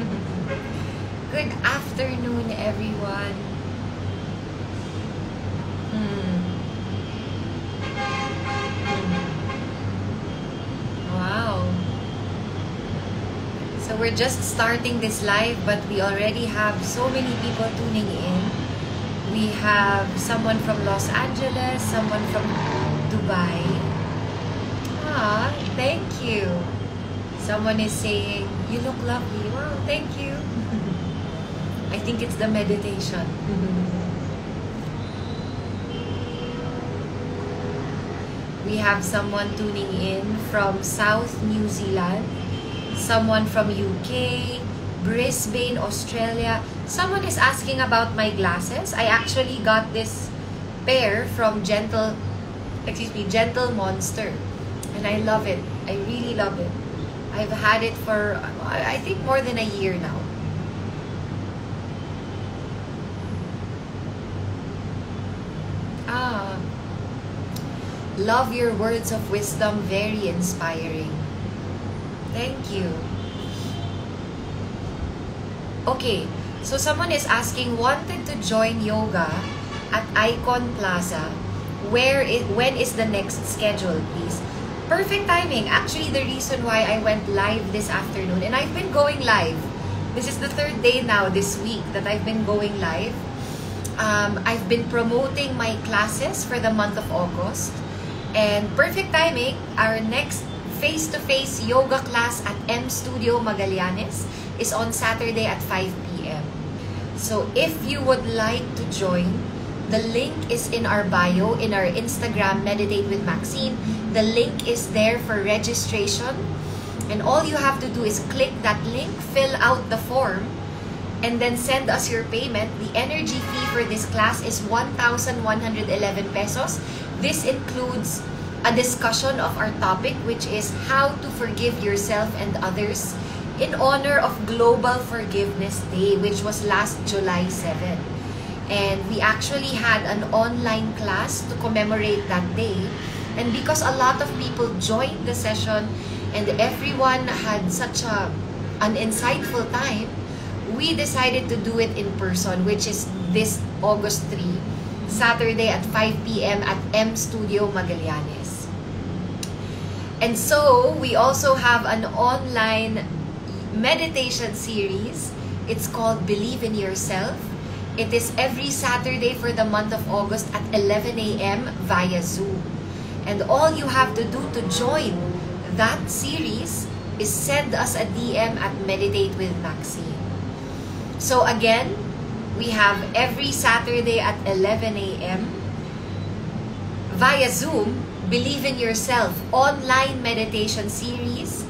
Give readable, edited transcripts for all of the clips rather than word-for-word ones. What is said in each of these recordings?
Good afternoon, everyone. Wow. So we're just starting this live, but we already have so many people tuning in. We have someone from Los Angeles, someone from Dubai. Ah, thank you. Someone is saying, you look lovely. Wow, thank you. I think it's the meditation. We have someone tuning in from South New Zealand, someone from UK, Brisbane, Australia. Someone is asking about my glasses. I actually got this pair from Gentle Monster. And I love it. I really love it. I've had it for, I think, more than a year now. Love your words of wisdom, very inspiring. Thank you. Okay, so someone is asking, wanted to join yoga at Icon Plaza. When is the next schedule, please? Perfect timing. Actually, the reason why I went live this afternoon, and I've been going live. This is the third day now this week that I've been going live. I've been promoting my classes for the month of August. And perfect timing, our next face-to-face yoga class at M Studio Magallanes is on Saturday at 5 p.m. So if you would like to join, the link is in our bio, in our Instagram, Meditate with Maxine. The link is there for registration. And all you have to do is click that link, fill out the form, and then send us your payment. The energy fee for this class is 1,111 pesos. This includes a discussion of our topic, which is how to forgive yourself and others in honor of Global Forgiveness Day, which was last July 7. And we actually had an online class to commemorate that day. And because a lot of people joined the session and everyone had such an insightful time, we decided to do it in person, which is this August 3. Saturday at 5 p.m. at M Studio Magallanes. And so, we also have an online meditation series. It's called Believe in Yourself. It is every Saturday for the month of August at 11 a.m. via Zoom. And all you have to do to join that series is send us a DM at Meditate with Maxine. So again, we have every Saturday at 11 a.m. via Zoom, Believe in Yourself online meditation series.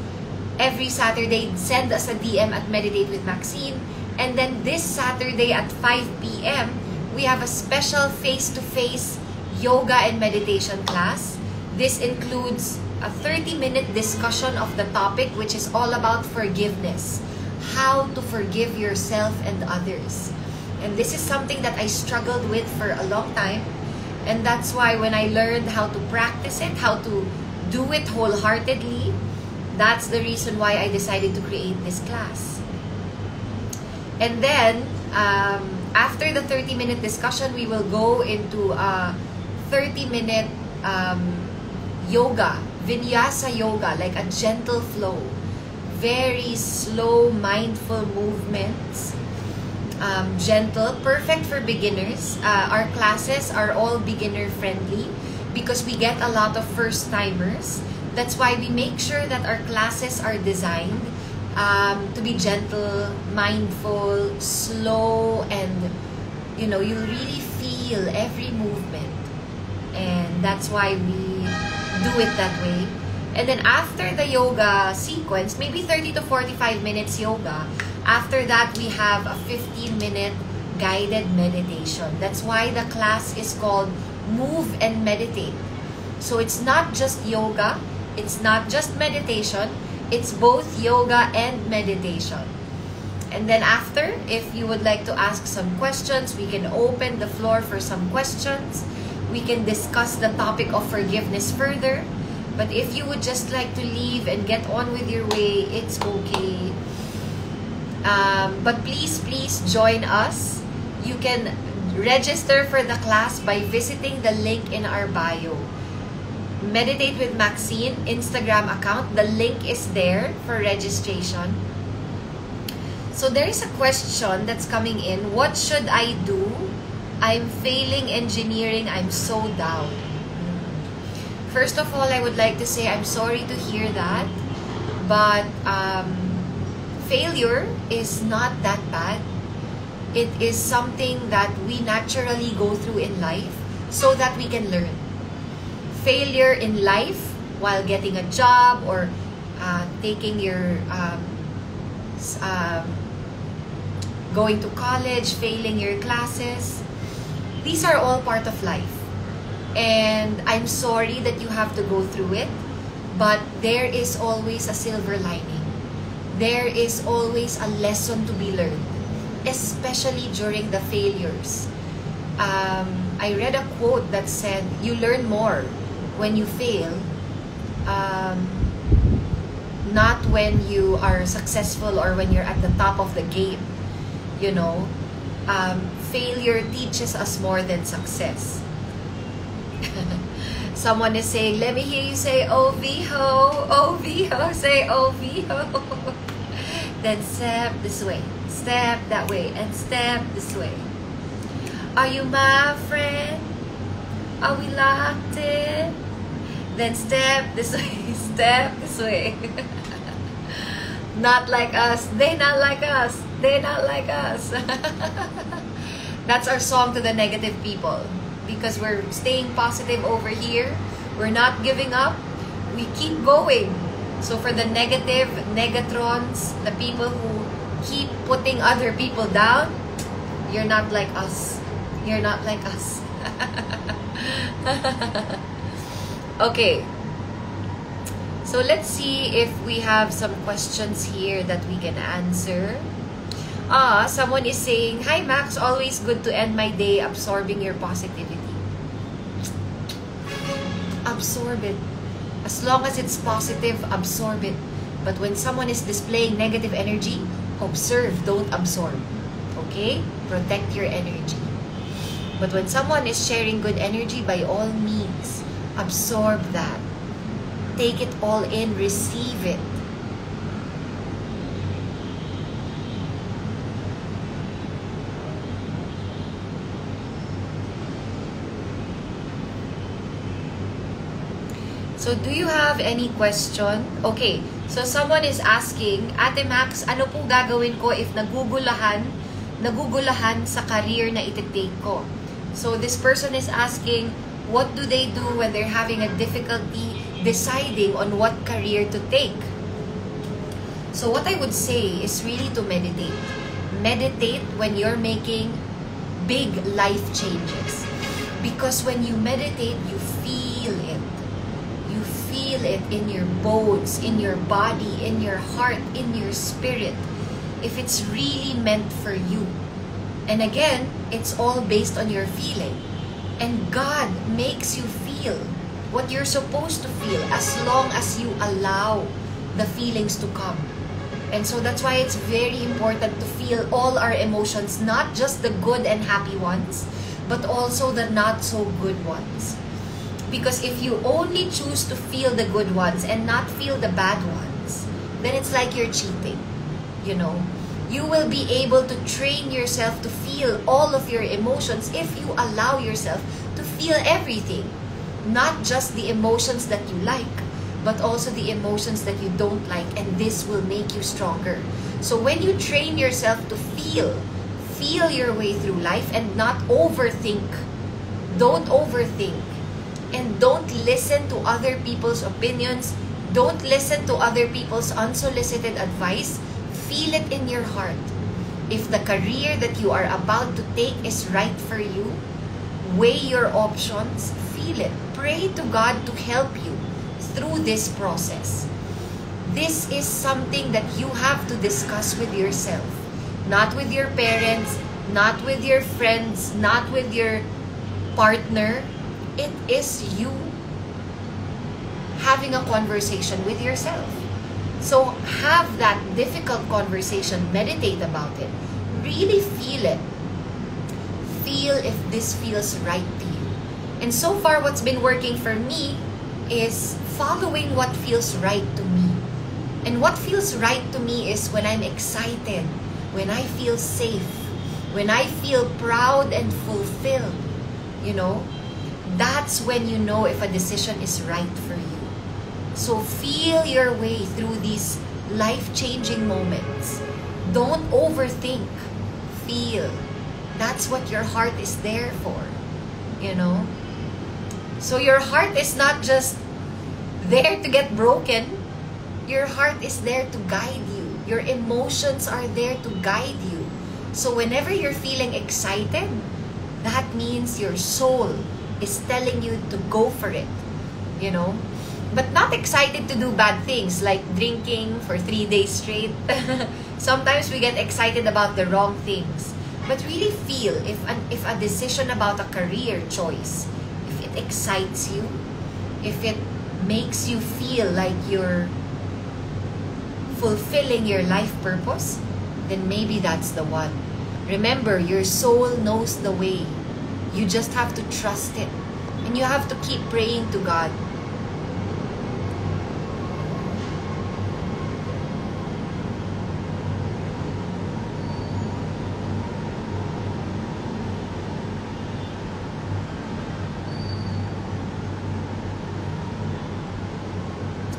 Every Saturday, send us a DM at Meditate with Maxine. And then this Saturday at 5 p.m., we have a special face-to-face yoga and meditation class. This includes a 30-minute discussion of the topic, which is all about forgiveness. How to forgive yourself and others. And this is something that I struggled with for a long time. And that's why when I learned how to practice it, how to do it wholeheartedly, that's the reason why I decided to create this class. And then, after the 30-minute discussion, we will go into a 30-minute yoga, vinyasa yoga, like a gentle flow. Very slow, mindful movements. Gentle, perfect for beginners. Our classes are all beginner friendly because we get a lot of first timers. That's why we make sure that our classes are designed to be gentle, mindful, slow, and you really feel every movement. And that's why we do it that way. And then after the yoga sequence, maybe 30 to 45 minutes yoga, after that we have a 15-minute guided meditation. That's why the class is called Move and Meditate. So it's not just yoga, it's not just meditation, it's both yoga and meditation. And then after, if you would like to ask some questions, we can open the floor for some questions. We can discuss the topic of forgiveness further. But if you would just like to leave and get on with your way, it's okay. But please join us. You can register for the class by visiting the link in our bio. Meditate with Maxine Instagram account. The link is there for registration. So there is a question that's coming in. What should I do? I'm failing engineering. I'm so down. First of all, I would like to say I'm sorry to hear that. But failure is not that bad. It is something that we naturally go through in life so that we can learn. Failure in life while getting a job or taking your going to college, failing your classes, these are all part of life. And I'm sorry that you have to go through it, but there is always a silver lining. There is always a lesson to be learned, especially during the failures. I read a quote that said, you learn more when you fail, not when you are successful or when you're at the top of the game. You know, failure teaches us more than success. Someone is saying, let me hear you say, oh, Viho, oh, Viho, say, oh, Viho. Then step this way, step that way, and step this way. Are you my friend? Are we locked in? Then step this way, step this way. Not like us, they not like us, they not like us. That's our song to the negative people. Because we're staying positive over here. We're not giving up. We keep going. So for the negative, negatrons, the people who keep putting other people down, you're not like us. You're not like us. Okay. So let's see if we have some questions here that we can answer. Someone is saying, hi Max, always good to end my day absorbing your positivity. Absorb it. As long as it's positive, absorb it. But when someone is displaying negative energy, observe, don't absorb. Okay? Protect your energy. But when someone is sharing good energy, by all means, absorb that. Take it all in, receive it. So, do you have any question? Okay, so someone is asking, Ate Max, ano po gagawin ko if nagugulahan sa career na iti-take ko? So, this person is asking, what do they do when they're having a difficulty deciding on what career to take? So, what I would say is really to meditate. Meditate when you're making big life changes. Because when you meditate, you feel it. Feel it in your bones, in your body, in your heart, in your spirit, if it's really meant for you. And again, it's all based on your feeling. And God makes you feel what you're supposed to feel as long as you allow the feelings to come. And so that's why it's very important to feel all our emotions, not just the good and happy ones, but also the not so good ones. Because if you only choose to feel the good ones and not feel the bad ones, then it's like you're cheating. You know, you will be able to train yourself to feel all of your emotions if you allow yourself to feel everything. Not just the emotions that you like, but also the emotions that you don't like, and this will make you stronger. So when you train yourself to feel your way through life and not overthink, don't overthink. And don't listen to other people's opinions. Don't listen to other people's unsolicited advice. Feel it in your heart. If the career that you are about to take is right for you, weigh your options, feel it. Pray to God to help you through this process. This is something that you have to discuss with yourself. Not with your parents, not with your friends, not with your partner. It is you having a conversation with yourself. So have that difficult conversation, meditate about it, really feel it. Feel if this feels right to you. And so far, what's been working for me is following what feels right to me. And what feels right to me is when I'm excited, when I feel safe, when I feel proud and fulfilled, you know, that's when you know if a decision is right for you. So feel your way through these life-changing moments. Don't overthink. Feel. That's what your heart is there for, you know. So your heart is not just there to get broken. Your heart is there to guide you. Your emotions are there to guide you. So whenever you're feeling excited, that means your soul is telling you to go for it, you know. But not excited to do bad things like drinking for 3 days straight. Sometimes we get excited about the wrong things. But really feel if a decision about a career choice, if it excites you, if it makes you feel like you're fulfilling your life purpose, then maybe that's the one. Remember, your soul knows the way. You just have to trust it. And you have to keep praying to God.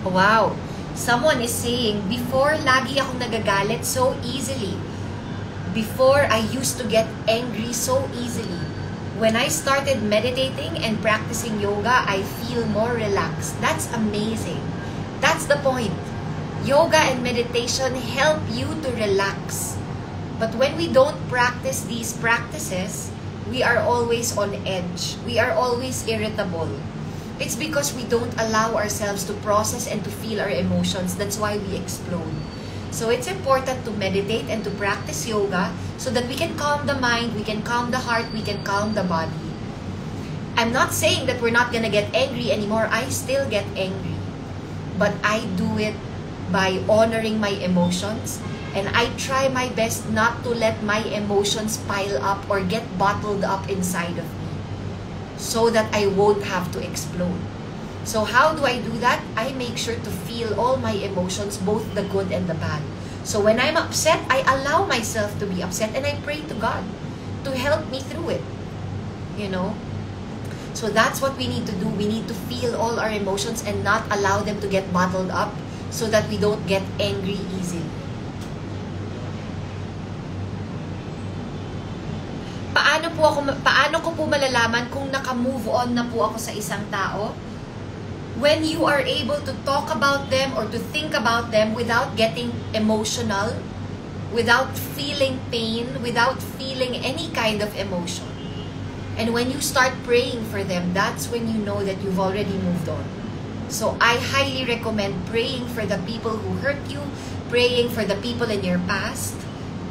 Wow. Someone is saying, before lagi akong nagagalit so easily. Before I used to get angry so easily. When I started meditating and practicing yoga, I feel more relaxed. That's amazing. That's the point. Yoga and meditation help you to relax. But when we don't practice these practices, we are always on edge. We are always irritable. It's because we don't allow ourselves to process and to feel our emotions. That's why we explode. So it's important to meditate and to practice yoga so that we can calm the mind, we can calm the heart, we can calm the body. I'm not saying that we're not gonna get angry anymore. I still get angry. But I do it by honoring my emotions, and I try my best not to let my emotions pile up or get bottled up inside of me, so that I won't have to explode. So how do I do that? I make sure to feel all my emotions, both the good and the bad. So when I'm upset, I allow myself to be upset and I pray to God to help me through it. You know? So that's what we need to do. We need to feel all our emotions and not allow them to get bottled up so that we don't get angry easily. Paano ko po malalaman kung naka-move on na po ako sa isang tao? When you are able to talk about them or to think about them without getting emotional, without feeling pain, without feeling any kind of emotion. And when you start praying for them, that's when you know that you've already moved on. So I highly recommend praying for the people who hurt you, praying for the people in your past,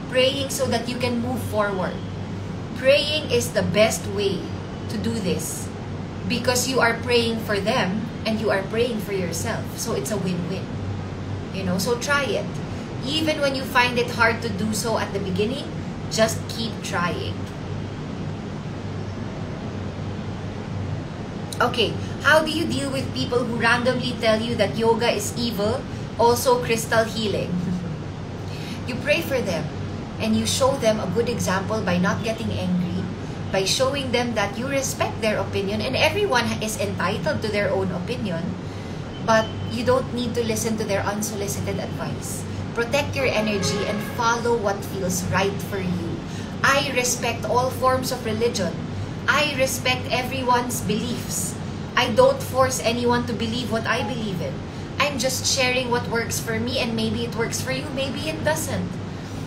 praying so that you can move forward. Praying is the best way to do this because you are praying for them and you are praying for yourself. So it's a win-win. You know, so try it. Even when you find it hard to do so at the beginning, just keep trying. Okay, how do you deal with people who randomly tell you that yoga is evil, also crystal healing? You pray for them. And you show them a good example by not getting angry, by showing them that you respect their opinion, and everyone is entitled to their own opinion, but you don't need to listen to their unsolicited advice. Protect your energy and follow what feels right for you. I respect all forms of religion. I respect everyone's beliefs. I don't force anyone to believe what I believe in. I'm just sharing what works for me, and maybe it works for you, maybe it doesn't.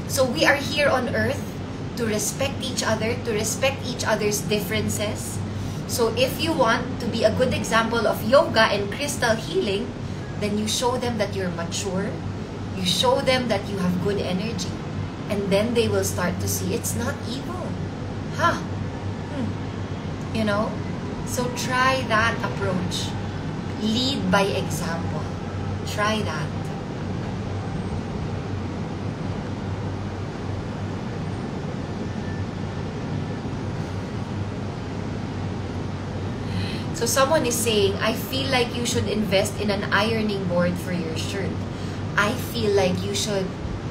So we are here on earth to respect each other, to respect each other's differences. So if you want to be a good example of yoga and crystal healing, then you show them that you're mature, you show them that you have good energy, and then they will start to see it's not evil. You know? So try that approach. Lead by example. Try that. So someone is saying, I feel like you should invest in an ironing board for your shirt. I feel like you should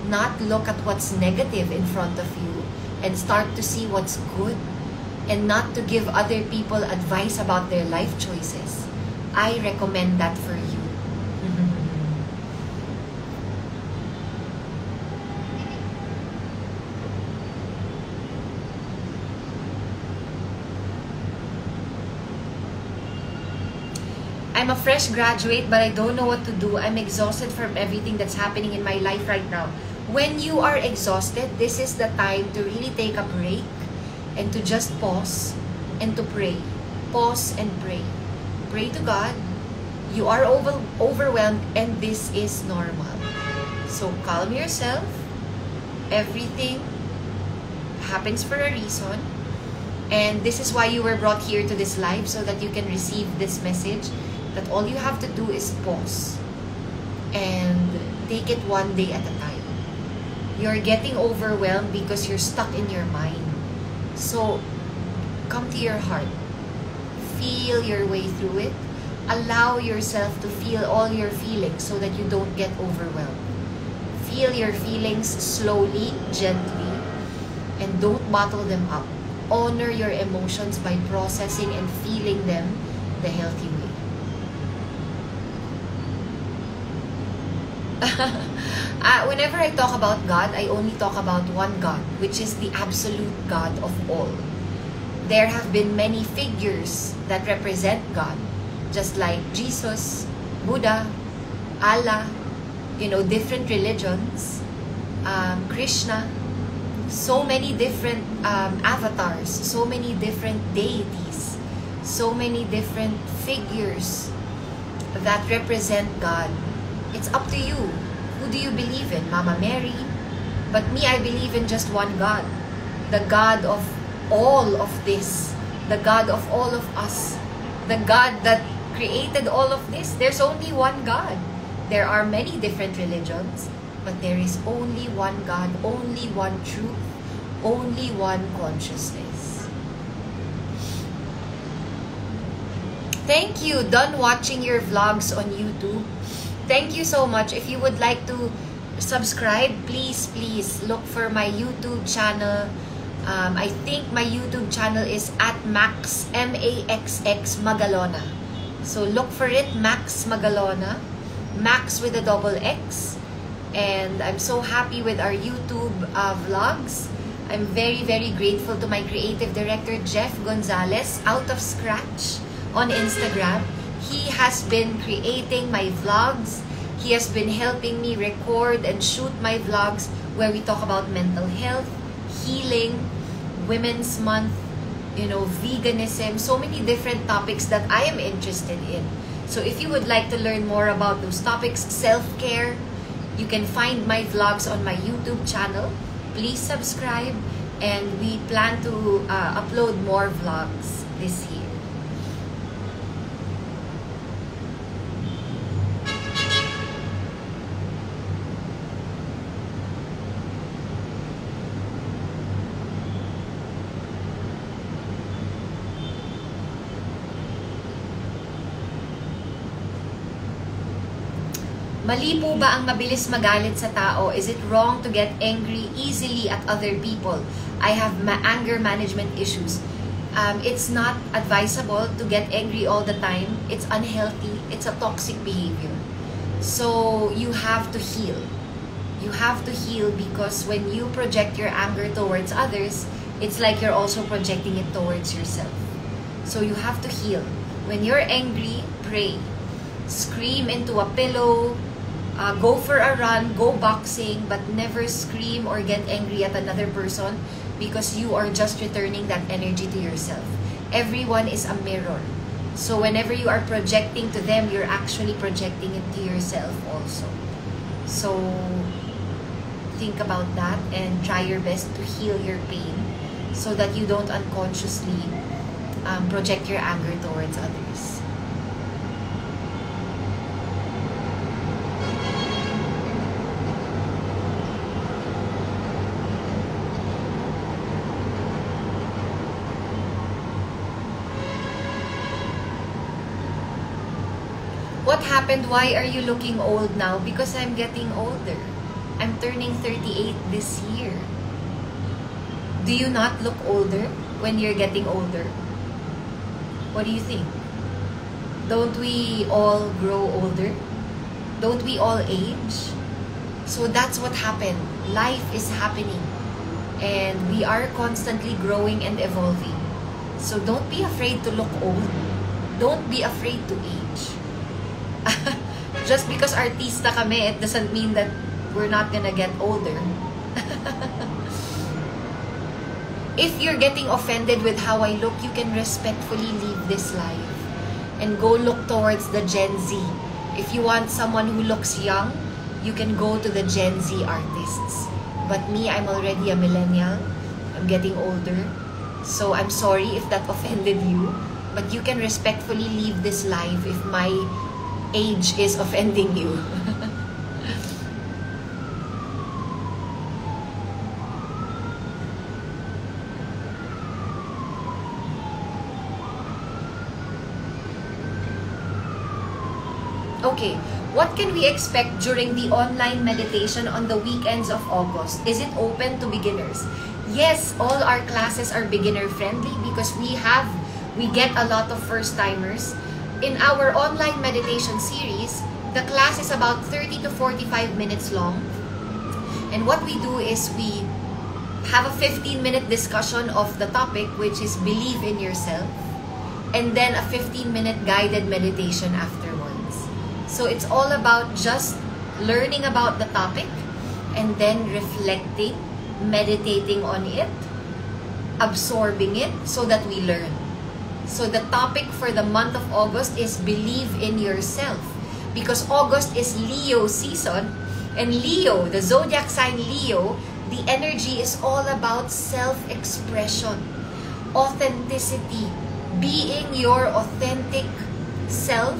not look at what's negative in front of you and start to see what's good, and not to give other people advice about their life choices. I recommend that for you. I'm a fresh graduate, but I don't know what to do. I'm exhausted from everything that's happening in my life right now. When you are exhausted, this is the time to really take a break and to just pause and to pray. Pause and pray. Pray to God. You are overwhelmed, and this is normal. So calm yourself. Everything happens for a reason. And this is why you were brought here to this live, so that you can receive this message. That all you have to do is pause and take it one day at a time. You're getting overwhelmed because you're stuck in your mind. So come to your heart. Feel your way through it. Allow yourself to feel all your feelings so that you don't get overwhelmed. Feel your feelings slowly, gently, and don't bottle them up. Honor your emotions by processing and feeling them the healthy way. Whenever I talk about God, I only talk about one God, which is the absolute God of all. There have been many figures that represent God, just like Jesus, Buddha, Allah, different religions, Krishna, so many different avatars, so many different deities, so many different figures that represent God. It's up to you. Who do you believe in? Mama Mary? But me, I believe in just one God. The God of all of this. The God of all of us. The God that created all of this. There's only one God. There are many different religions, but there is only one God, only one truth, only one consciousness. Thank you. Done watching your vlogs on YouTube. Thank you so much. If you would like to subscribe, please look for my YouTube channel. I think my YouTube channel is at Max, M-A-X-X Magalona. So look for it, Max Magalona. Max with a double X. And I'm so happy with our YouTube vlogs. I'm very, very grateful to my creative director, Jeff Gonzalez, out of scratch on Instagram. He has been creating my vlogs. He has been helping me record and shoot my vlogs where we talk about mental health, healing, Women's Month, veganism, so many different topics that I am interested in. So if you would like to learn more about those topics, self-care, you can find my vlogs on my YouTube channel. Please subscribe, and we plan to upload more vlogs this year. Mali po ba ang mabilis magalit sa tao? Is it wrong to get angry easily at other people? I have anger management issues. It's not advisable to get angry all the time. It's unhealthy. It's a toxic behavior. So you have to heal. You have to heal, because when you project your anger towards others, it's like you're also projecting it towards yourself. So you have to heal. When you're angry, pray. Scream into a pillow. Go for a run, go boxing, but never scream or get angry at another person, because you are just returning that energy to yourself. Everyone is a mirror. So whenever you are projecting to them, you're actually projecting it to yourself also. So think about that and try your best to heal your pain so that you don't unconsciously project your anger towards others. What happened? Why are you looking old now? Because I'm getting older. I'm turning 38 this year. Do you not look older when you're getting older? What do you think? Don't we all grow older? Don't we all age? So that's what happened. Life is happening. And we are constantly growing and evolving. So don't be afraid to look old. Don't be afraid to age. Just because artista kami, it doesn't mean that we're not gonna get older. If you're getting offended with how I look, you can respectfully leave this life and go look towards the Gen Z. If you want someone who looks young, you can go to the Gen Z artists. But me, I'm already a millennial. I'm getting older. So I'm sorry if that offended you. But you can respectfully leave this life if my age is offending you. Okay, what can we expect during the online meditation on the weekends of August? Is it open to beginners? Yes, all our classes are beginner friendly because we get a lot of first timers. In our online meditation series, the class is about 30 to 45 minutes long. And what we do is we have a 15-minute discussion of the topic, which is believe in yourself. And then a 15-minute guided meditation afterwards. So it's all about just learning about the topic and then reflecting, meditating on it, absorbing it so that we learn. So the topic for the month of August is believe in yourself. Because August is Leo season, and Leo, the zodiac sign Leo, the energy is all about self-expression, authenticity, being your authentic self,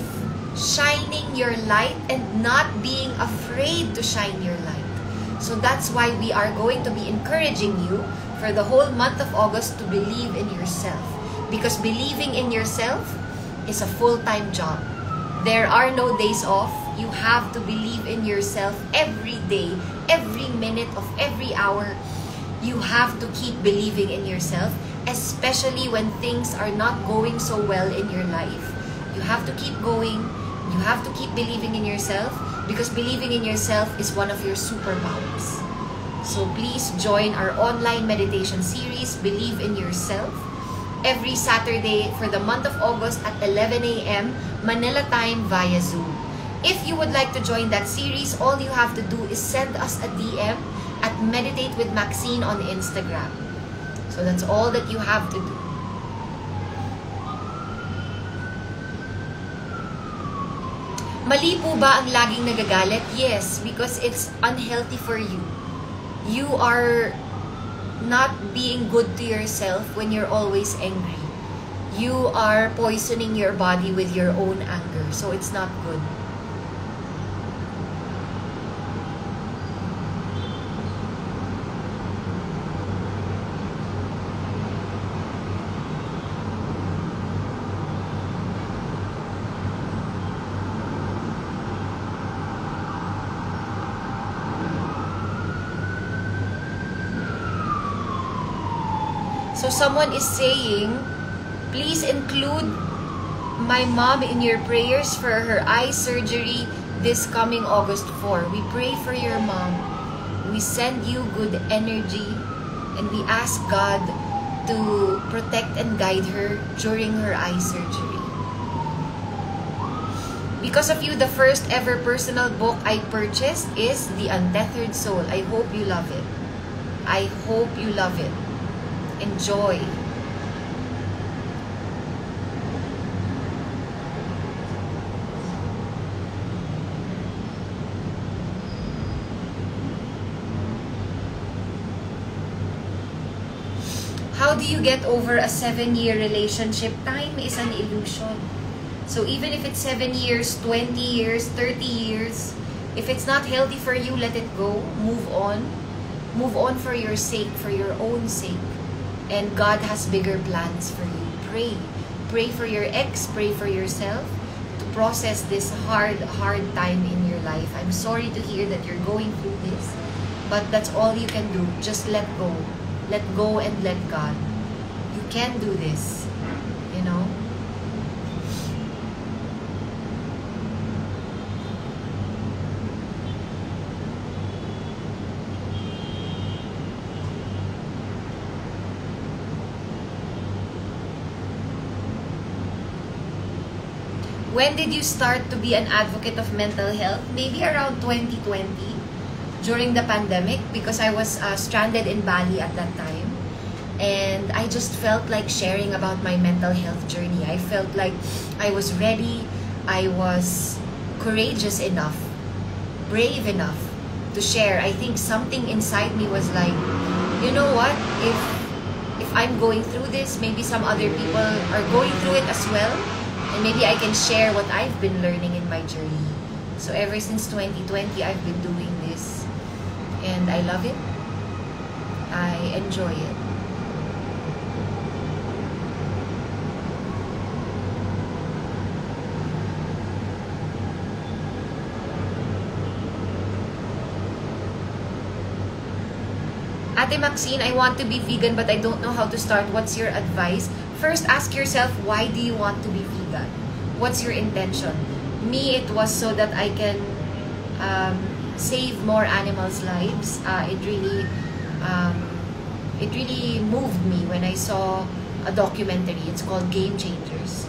shining your light and not being afraid to shine your light. So that's why we are going to be encouraging you for the whole month of August to believe in yourself. Because believing in yourself is a full-time job. There are no days off. You have to believe in yourself every day, every minute of every hour. You have to keep believing in yourself, especially when things are not going so well in your life. You have to keep going. You have to keep believing in yourself because believing in yourself is one of your superpowers. So please join our online meditation series, Believe in Yourself, every Saturday for the month of August at 11 a.m. Manila time via Zoom. If you would like to join that series, all you have to do is send us a DM at Meditate with Maxine on Instagram. So that's all that you have to do. Mali po ba ang laging nagagalit? Yes, because it's unhealthy for you. You are not being good to yourself when you're always angry. You are poisoning your body with your own anger. So it's not good. So someone is saying, please include my mom in your prayers for her eye surgery this coming August 4. We pray for your mom. We send you good energy and we ask God to protect and guide her during her eye surgery. Because of you, the first ever personal book I purchased is The Untethered Soul. I hope you love it. I hope you love it. Enjoy. How do you get over a 7-year relationship? Time is an illusion. So even if it's 7 years, 20 years, 30 years, if it's not healthy for you, let it go. Move on. Move on for your sake, for your own sake. And God has bigger plans for you. Pray. Pray for your ex, pray for yourself, to process this hard time in your life. I'm sorry to hear that you're going through this, but that's all you can do. Just let go. Let go and let God. You can do this, you know? When did you start to be an advocate of mental health? Maybe around 2020, during the pandemic, because I was stranded in Bali at that time. And I just felt like sharing about my mental health journey. I felt like I was ready. I was courageous enough, brave enough to share. I think something inside me was like, you know what? If I'm going through this, maybe some other people are going through it as well. And maybe I can share what I've been learning in my journey. So ever since 2020, I've been doing this. And I love it. I enjoy it. Ate Maxine, I want to be vegan but I don't know how to start. What's your advice? First, ask yourself, why do you want to be vegan? What's your intention? Me, it was so that I can save more animals' lives. It really moved me when I saw a documentary. It's called Game Changers.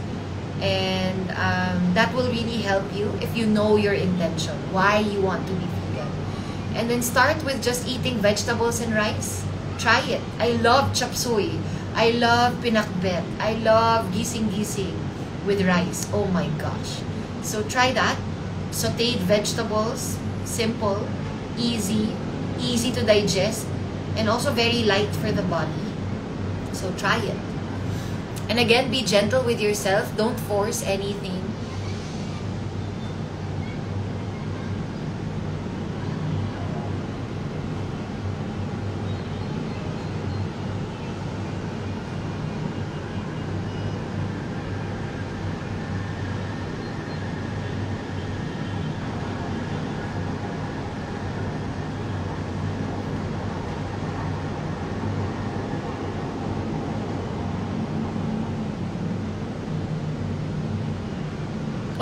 And that will really help you if you know your intention, why you want to be vegan. And then start with just eating vegetables and rice. Try it. I love chop suey. I love pinakbet. I love gising-gising with rice. Oh my gosh. So try that. Sauteed vegetables. Simple. Easy. Easy to digest. And also very light for the body. So try it. And again, be gentle with yourself. Don't force anything.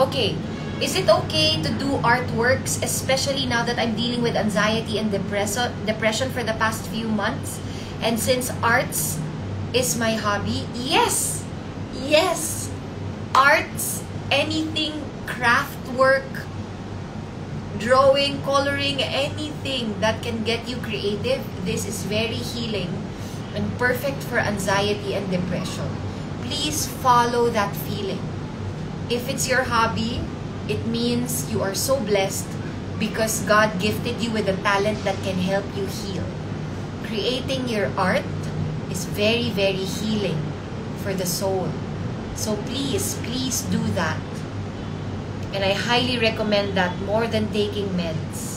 Okay, is it okay to do artworks, especially now that I'm dealing with anxiety and depression for the past few months? And since arts is my hobby, yes! Yes! Arts, anything, craft work, drawing, coloring, anything that can get you creative, this is very healing and perfect for anxiety and depression. Please follow that feeling. If it's your hobby, it means you are so blessed because God gifted you with a talent that can help you heal. Creating your art is very, very healing for the soul. So please, please do that. And I highly recommend that more than taking meds.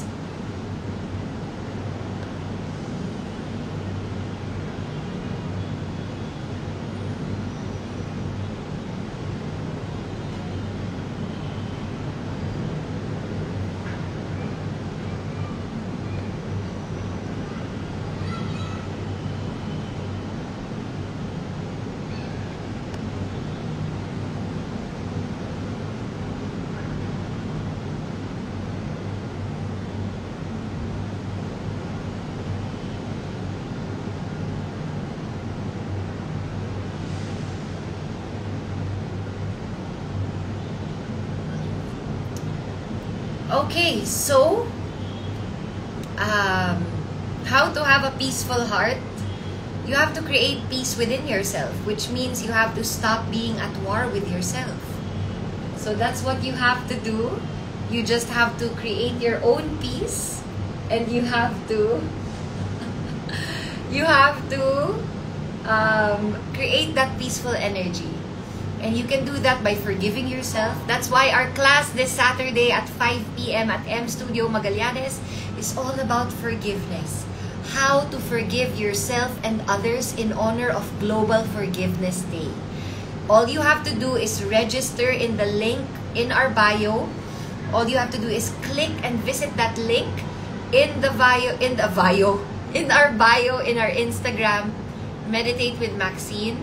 Okay, so how to have a peaceful heart? You have to create peace within yourself, which means you have to stop being at war with yourself. So that's what you have to do. You just have to create your own peace, and you have to create that peaceful energy. And you can do that by forgiving yourself. That's why our class this Saturday at 5 p.m. at M Studio Magallanes is all about forgiveness. How to forgive yourself and others in honor of Global Forgiveness Day. All you have to do is register in the link in our bio. All you have to do is click and visit that link in our bio, in our Instagram, Meditate with Maxine.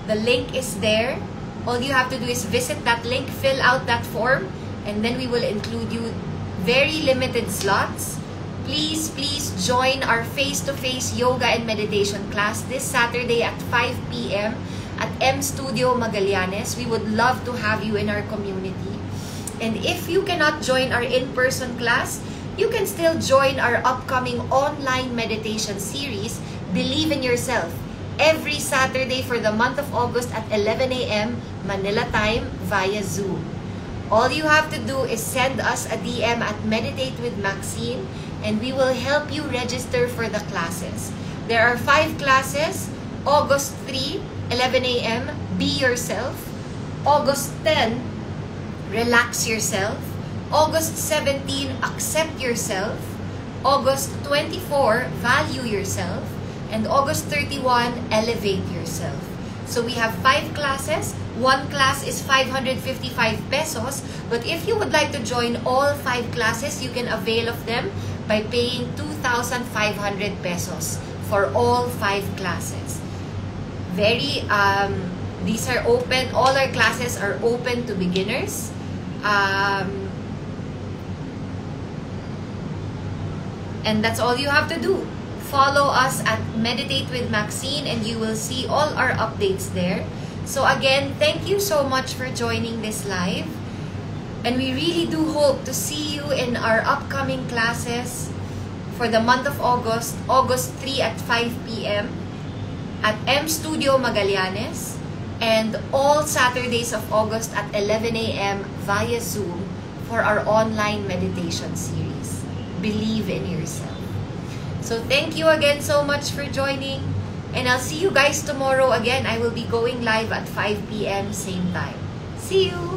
The link is there. All you have to do is visit that link, fill out that form, and then we will include you. Very limited slots. Please join our face-to-face yoga and meditation class this Saturday at 5 p.m. at M Studio Magallanes. We would love to have you in our community. And if you cannot join our in-person class, you can still join our upcoming online meditation series, Believe in Yourself, every Saturday for the month of August at 11 a.m. Manila time via Zoom. All you have to do is send us a DM at Meditate with Maxine, and we will help you register for the classes. There are 5 classes. August 3, 11 a.m., Be Yourself. August 10, Relax Yourself. August 17, Accept Yourself. August 24, Value Yourself. And August 31, Elevate Yourself. So we have 5 classes. One class is 555 pesos. But if you would like to join all 5 classes, you can avail of them by paying 2,500 pesos for all 5 classes. These are open, all our classes are open to beginners. And that's all you have to do. Follow us at Meditate with Maxine and you will see all our updates there. So again, thank you so much for joining this live. And we really do hope to see you in our upcoming classes for the month of August, August 3 at 5 p.m. at M Studio Magallanes, and all Saturdays of August at 11 a.m. via Zoom for our online meditation series, Believe in Yourself. So thank you again so much for joining, and I'll see you guys tomorrow again. I will be going live at 5 p.m. same time. See you!